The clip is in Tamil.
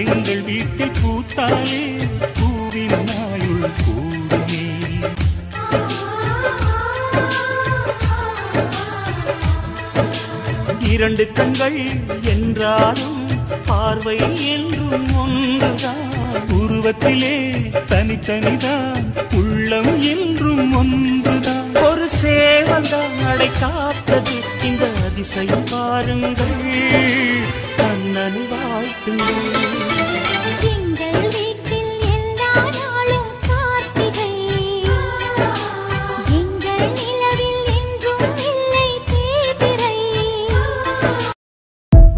எங்கள் வீட்டில் பூத்தாலே பூவின் ஆயுள் கூடுமே. இரண்டு கண்கள் என்றாலும் பார்வை என்றும் ஒன்றுதான். உருவத்திலே தனித்தனிதான், உள்ளம் என்றும் ஒன்றுதான். ஒரு சேவல்தான் நடை காத்தது, இந்த அதிசயம் பாருங்கள், கண்ணனை வாழ்த்துங்கள்.